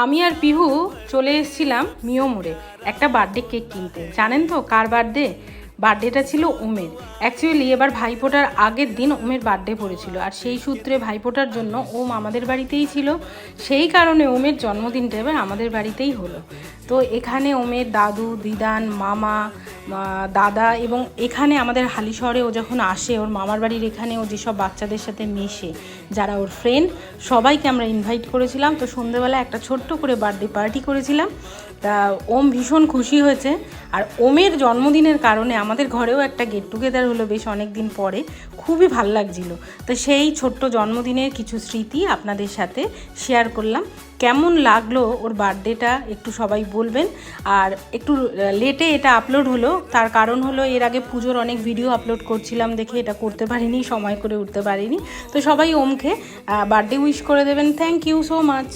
আমি আর পিহু চলে এসেছিলাম মিও মোড়ে একটা বার্থডে কেক কিনতে। জানেন তো কার বার্থডে? বার্থডেটা ছিল ওমের। অ্যাকচুয়ালি এবার ভাইফোঁটার আগের দিন ওমের বার্থডে পড়েছিল, আর সেই সূত্রে ভাইফোঁটার জন্য ওম আমাদের বাড়িতেই ছিল। সেই কারণে ওমের জন্মদিনটা এবার আমাদের বাড়িতেই হলো। তো এখানে ওমের দাদু, দিদান, মামা, দাদা, এবং এখানে আমাদের হালিশহরে ও যখন আসে ওর মামার বাড়ির এখানে ও যেসব বাচ্চাদের সাথে মেশে, যারা ওর ফ্রেন্ড, সবাইকে আমরা ইনভাইট করেছিলাম। তো সন্ধ্যেবেলা একটা ছোট্ট করে বার্থডে পার্টি করেছিলাম। তা ওম ভীষণ খুশি হয়েছে। আর ওমের জন্মদিনের কারণে আমাদের ঘরেও একটা গেট টুগেদার হলো বেশ অনেক দিন পরে, খুবই ভাল লাগছিল। তো সেই ছোট্ট জন্মদিনের কিছু স্মৃতি আপনাদের সাথে শেয়ার করলাম। কেমন লাগলো ওর বার্থডেটা একটু সবাই বলবেন। আর একটু লেটে এটা আপলোড হলো, তার কারণ হলো এর আগে পুজোর অনেক ভিডিও আপলোড করছিলাম দেখে এটা করতে পারিনি, সময় করে উঠতে পারিনি। তো সবাই ওমকে বার্থডে উইশ করে দেবেন। Thank you so much.